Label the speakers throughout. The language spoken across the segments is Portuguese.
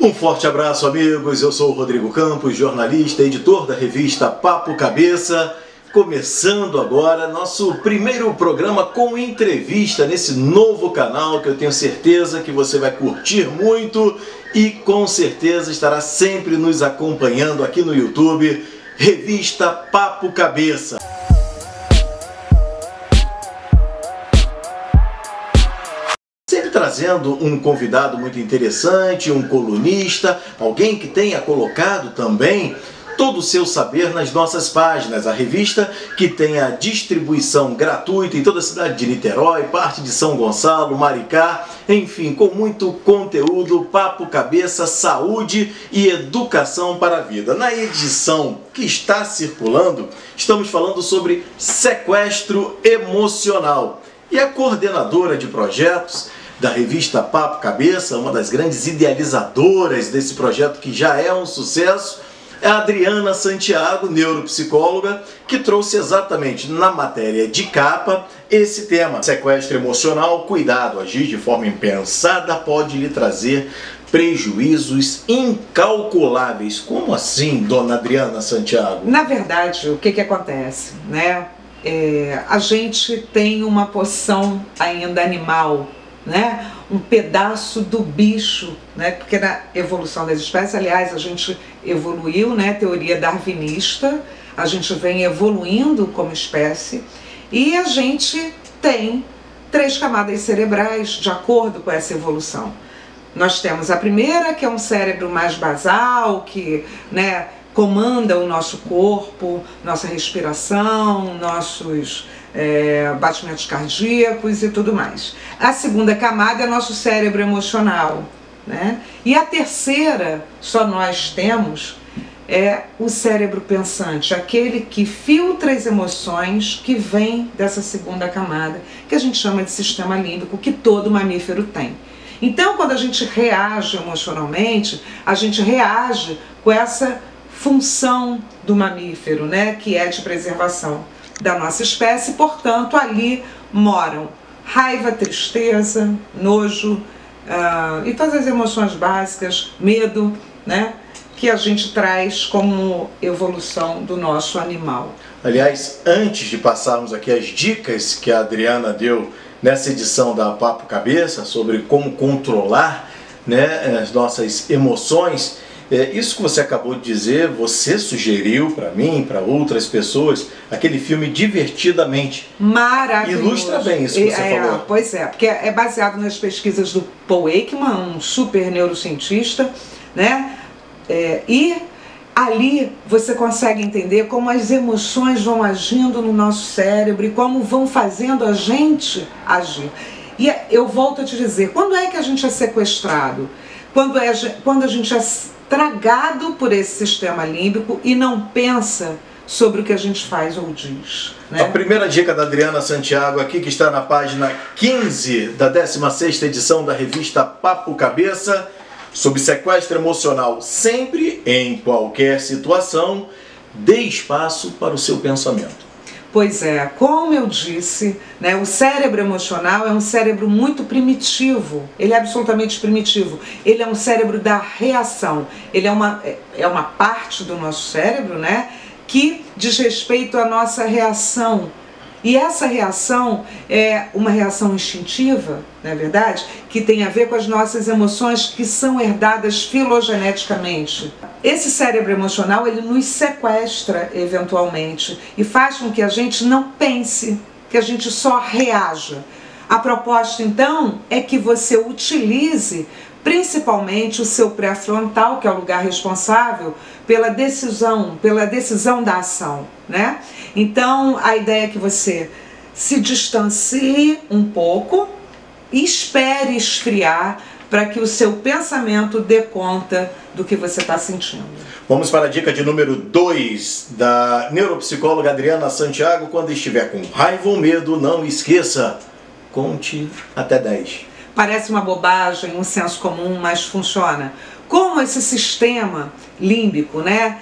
Speaker 1: Um forte abraço, amigos. Eu sou o Rodrigo Campos, jornalista, editor da revista Papo Cabeça. Começando agora nosso primeiro programa com entrevista nesse novo canal que eu tenho certeza que você vai curtir muito e com certeza estará sempre nos acompanhando aqui no YouTube, Revista Papo Cabeça. Sempre trazendo um convidado muito interessante, um colunista, alguém que tenha colocado também todo o seu saber nas nossas páginas. A revista que tem a distribuição gratuita em toda a cidade de Niterói, parte de São Gonçalo, Maricá, enfim, com muito conteúdo, papo cabeça, saúde e educação para a vida. Na edição que está circulando, estamos falando sobre sequestro emocional. E a coordenadora de projetos da revista Papo Cabeça, uma das grandes idealizadoras desse projeto que já é um sucesso, é a Adriana Santiago, neuropsicóloga, que trouxe exatamente na matéria de capa esse tema. Sequestro emocional, cuidado, agir de forma impensada pode lhe trazer prejuízos incalculáveis. Como assim, dona Adriana Santiago?
Speaker 2: Na verdade, o que acontece, né? A gente tem uma porção ainda animal, né? Um pedaço do bicho, né? Porque na evolução das espécies, aliás, a gente evoluiu, né? Teoria darwinista, a gente vem evoluindo como espécie e a gente tem 3 camadas cerebrais de acordo com essa evolução. Nós temos a primeira, que é um cérebro mais basal, que, né, comanda o nosso corpo, nossa respiração, nossos batimentos cardíacos e tudo mais. A segunda camada é nosso cérebro emocional, né? E a terceira, só nós temos, é o cérebro pensante, aquele que filtra as emoções que vem dessa segunda camada, que a gente chama de sistema límbico, que todo mamífero tem. Então, quando a gente reage emocionalmente, a gente reage com essa função do mamífero, né, que é de preservação da nossa espécie. Portanto, ali moram raiva, tristeza, nojo e todas as emoções básicas, medo, né, que a gente traz como evolução do nosso animal.
Speaker 1: Aliás, antes de passarmos aqui as dicas que a Adriana deu nessa edição da Papo Cabeça sobre como controlar, né, as nossas emoções, isso que você acabou de dizer, você sugeriu para mim, para outras pessoas, aquele filme Divertidamente.
Speaker 2: Maravilhoso.
Speaker 1: Ilustra bem isso que você falou.
Speaker 2: Pois é, porque é baseado nas pesquisas do Paul Ekman, um super neurocientista, né? E ali você consegue entender como as emoções vão agindo no nosso cérebro e como vão fazendo a gente agir. E eu volto a te dizer, quando é que a gente é sequestrado? Quando a gente é tragado por esse sistema límbico e não pensa sobre o que a gente faz ou diz, né?
Speaker 1: A primeira dica da Adriana Santiago aqui, que está na página 15 da 16ª edição da revista Papo Cabeça, sobre sequestro emocional. Sempre, em qualquer situação, dê espaço para o seu pensamento.
Speaker 2: Pois é, como eu disse, né, o cérebro emocional é um cérebro muito primitivo, ele é absolutamente primitivo, ele é um cérebro da reação, ele é uma parte do nosso cérebro, né, que diz respeito à nossa reação. E essa reação é uma reação instintiva, não é verdade? Que tem a ver com as nossas emoções que são herdadas filogeneticamente. Esse cérebro emocional, ele nos sequestra eventualmente e faz com que a gente não pense, que a gente só reaja. A proposta então é que você utilize principalmente o seu pré-frontal, que é o lugar responsável pela decisão da ação, né? Então, a ideia é que você se distancie um pouco e espere esfriar para que o seu pensamento dê conta do que você está sentindo.
Speaker 1: Vamos para a dica de número 2 da neuropsicóloga Adriana Santiago. Quando estiver com raiva ou medo, não esqueça, conte até 10.
Speaker 2: Parece uma bobagem, um senso comum, mas funciona. Como esse sistema límbico, né,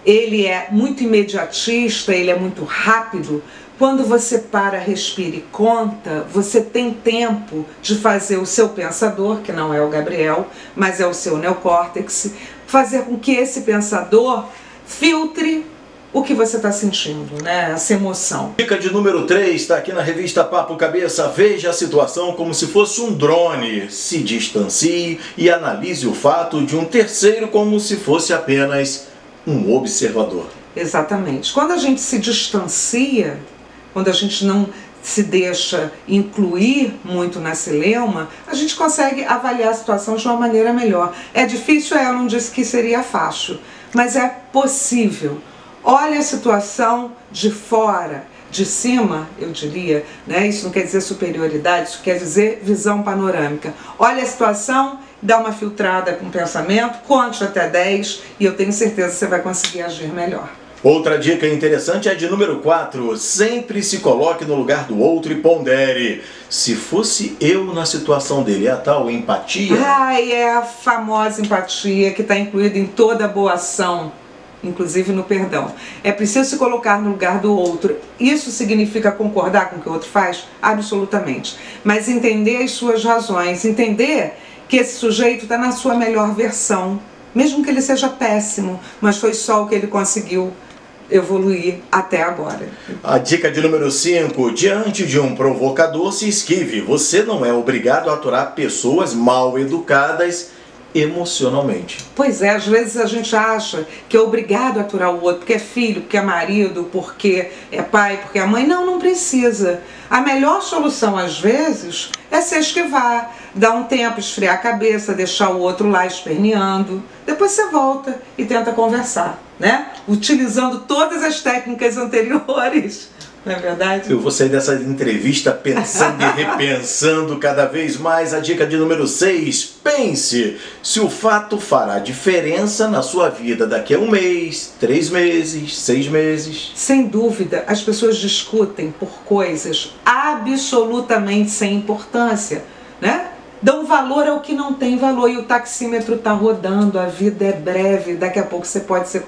Speaker 2: ele é muito imediatista, ele é muito rápido, Quando você para, respira e conta, você tem tempo de fazer o seu pensador, que não é o Gabriel, mas é o seu neocórtex, fazer com que esse pensador filtre o que você está sentindo, né? Essa emoção.
Speaker 1: Dica de número 3 está aqui na revista Papo Cabeça. Veja a situação como se fosse um drone. Se distancie e analise o fato de um terceiro como se fosse apenas um observador.
Speaker 2: Exatamente. Quando a gente se distancia, quando a gente não se deixa incluir muito na celeuma, a gente consegue avaliar a situação de uma maneira melhor. É difícil, eu não disse que seria fácil, mas é possível. Olha a situação de fora, de cima, eu diria, né? Isso não quer dizer superioridade, isso quer dizer visão panorâmica. Olha a situação, dá uma filtrada com o pensamento, conte até 10 e eu tenho certeza que você vai conseguir agir melhor.
Speaker 1: Outra dica interessante é de número 4. Sempre se coloque no lugar do outro e pondere. Se fosse eu na situação dele, é a tal empatia?
Speaker 2: É a famosa empatia que está incluída em toda boa ação, inclusive no perdão. É preciso se colocar no lugar do outro. Isso significa concordar com o que o outro faz? Absolutamente. Mas entender as suas razões, entender que esse sujeito está na sua melhor versão, mesmo que ele seja péssimo, mas foi só o que ele conseguiu evoluir até agora.
Speaker 1: A dica de número 5. Diante de um provocador, se esquive. Você não é obrigado a aturar pessoas mal educadas emocionalmente.
Speaker 2: Pois é, às vezes a gente acha que é obrigado a aturar o outro, porque é filho, porque é marido, porque é pai, porque é mãe. Não, não precisa. A melhor solução, às vezes, é se esquivar, dar um tempo, esfriar a cabeça, deixar o outro lá esperneando. Depois você volta e tenta conversar, né? Utilizando todas as técnicas anteriores. Não é verdade?
Speaker 1: Eu vou sair dessa entrevista pensando e repensando cada vez mais. A dica de número 6. Pense se o fato fará diferença na sua vida daqui a 1 mês, 3 meses, 6 meses.
Speaker 2: Sem dúvida, as pessoas discutem por coisas absolutamente sem importância, né? Dão valor ao que não tem valor e o taxímetro está rodando, a vida é breve, daqui a pouco você pode ser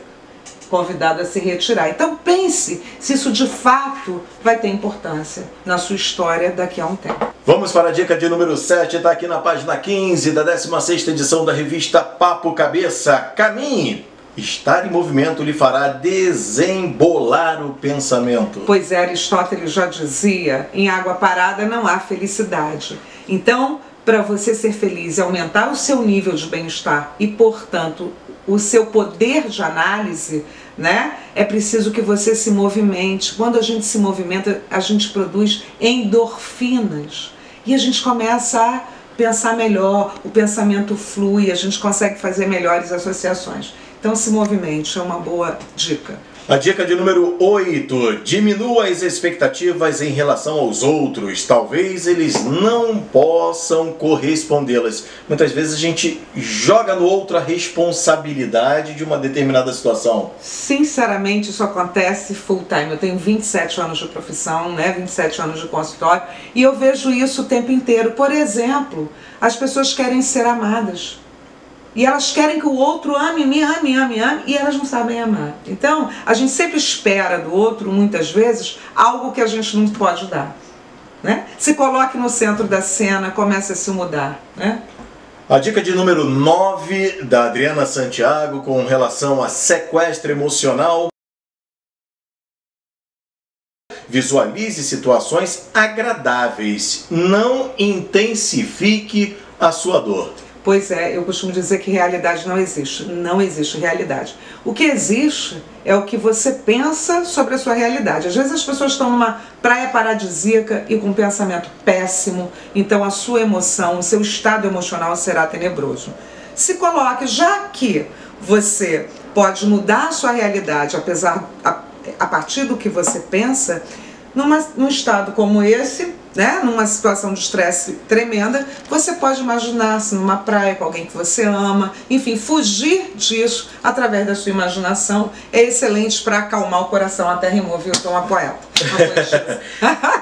Speaker 2: convidado a se retirar. Então pense se isso de fato vai ter importância na sua história daqui a um tempo.
Speaker 1: Vamos para a dica de número 7, está aqui na página 15 da 16ª edição da revista Papo Cabeça. Caminhe! Estar em movimento lhe fará desembolar o pensamento.
Speaker 2: Pois é, Aristóteles já dizia, em água parada não há felicidade. Então, para você ser feliz e aumentar o seu nível de bem-estar e, portanto, o seu poder de análise, né? É preciso que você se movimente. Quando a gente se movimenta, a gente produz endorfinas e a gente começa a pensar melhor, o pensamento flui, a gente consegue fazer melhores associações. Então se movimente, é uma boa dica.
Speaker 1: A dica de número 8. Diminua as expectativas em relação aos outros. Talvez eles não possam correspondê-las. Muitas vezes a gente joga no outro a responsabilidade de uma determinada situação.
Speaker 2: Sinceramente, isso acontece full time. Eu tenho 27 anos de profissão, né? 27 anos de consultório, e eu vejo isso o tempo inteiro. Por exemplo, as pessoas querem ser amadas. E elas querem que o outro ame, me ame, e elas não sabem amar. Então, a gente sempre espera do outro, muitas vezes, algo que a gente não pode dar, né? Se coloque no centro da cena, comece a se mudar, né?
Speaker 1: A dica de número 9, da Adriana Santiago, com relação a sequestro emocional. Visualize situações agradáveis, não intensifique a sua dor.
Speaker 2: Pois é, eu costumo dizer que realidade não existe. Não existe realidade. O que existe é o que você pensa sobre a sua realidade. Às vezes as pessoas estão numa praia paradisíaca e com um pensamento péssimo, então a sua emoção, o seu estado emocional será tenebroso. Se coloque, já que você pode mudar a sua realidade a partir do que você pensa, num estado como esse, né, numa situação de estresse tremenda, você pode imaginar-se numa praia com alguém que você ama, enfim, fugir disso através da sua imaginação é excelente para acalmar o coração. Até rimou, viu? Eu sou uma poeta.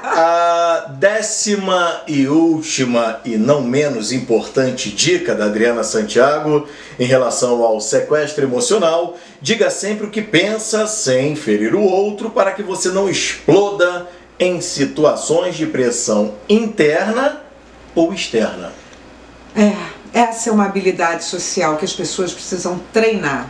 Speaker 1: A 10ª e última e não menos importante dica da Adriana Santiago em relação ao sequestro emocional: diga sempre o que pensa sem ferir o outro para que você não exploda em situações de pressão interna ou externa.
Speaker 2: Essa é uma habilidade social que as pessoas precisam treinar.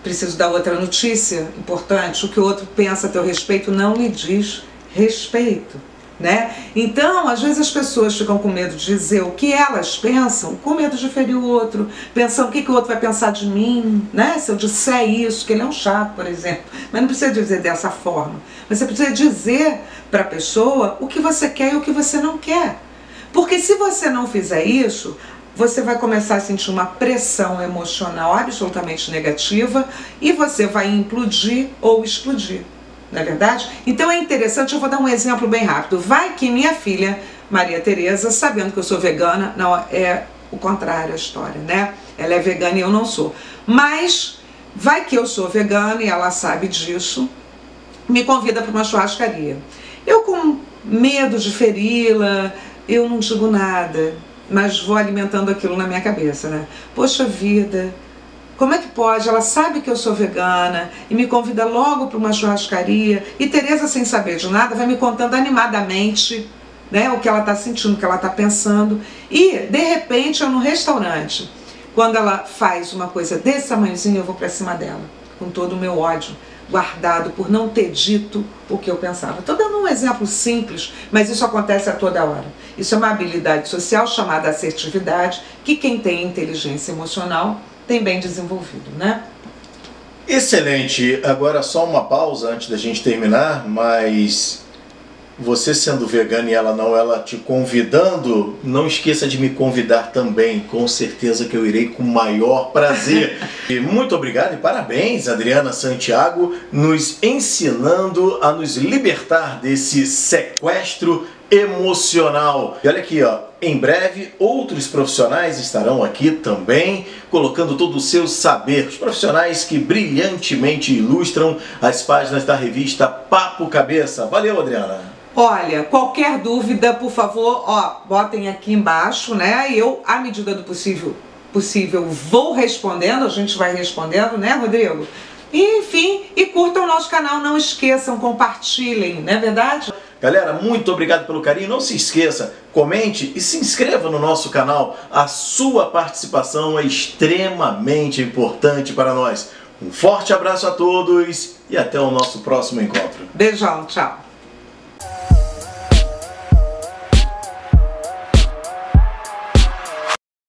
Speaker 2: Preciso dar outra notícia importante: o que o outro pensa a teu respeito não lhe diz respeito, né? Então, às vezes as pessoas ficam com medo de dizer o que elas pensam, com medo de ferir o outro, pensando o que o outro vai pensar de mim, né? Se eu disser isso, que ele é um chato, por exemplo. Mas não precisa dizer dessa forma. Você precisa dizer para a pessoa o que você quer e o que você não quer. Porque se você não fizer isso, você vai começar a sentir uma pressão emocional absolutamente negativa e você vai implodir ou explodir, não é verdade? Então é interessante, eu vou dar um exemplo bem rápido. Vai que minha filha, Maria Tereza, sabendo que eu sou vegana, não, é o contrário a história, né? Ela é vegana e eu não sou. Mas vai que eu sou vegana e ela sabe disso, me convida para uma churrascaria. Eu, com medo de feri-la, eu não digo nada, mas vou alimentando aquilo na minha cabeça, né? Poxa vida, como é que pode? Ela sabe que eu sou vegana e me convida logo para uma churrascaria, e Tereza, sem saber de nada, vai me contando animadamente, né, o que ela está sentindo, o que ela está pensando. E, de repente, eu no restaurante, quando ela faz uma coisa desse tamanhozinho, eu vou para cima dela, com todo o meu ódio guardado por não ter dito o que eu pensava. Estou dando um exemplo simples, mas isso acontece a toda hora. Isso é uma habilidade social chamada assertividade, que quem tem inteligência emocional tem bem desenvolvido, né?
Speaker 1: Excelente. Agora só uma pausa antes da gente terminar, mas você sendo vegana e ela não, ela te convidando, não esqueça de me convidar também, com certeza que eu irei com o maior prazer. E muito obrigado e parabéns, Adriana Santiago, nos ensinando a nos libertar desse sequestro emocional. E olha aqui, ó, em breve outros profissionais estarão aqui também, colocando todo o seu saber, os profissionais que brilhantemente ilustram as páginas da revista Papo Cabeça. Valeu, Adriana!
Speaker 2: Olha, qualquer dúvida, por favor, ó, botem aqui embaixo, né? Eu, à medida do possível, vou respondendo, a gente vai respondendo, né, Rodrigo? E, enfim, e curtam o nosso canal, não esqueçam, compartilhem, não é verdade?
Speaker 1: Galera, muito obrigado pelo carinho. Não se esqueça, comente e se inscreva no nosso canal. A sua participação é extremamente importante para nós. Um forte abraço a todos e até o nosso próximo encontro.
Speaker 2: Beijão, tchau.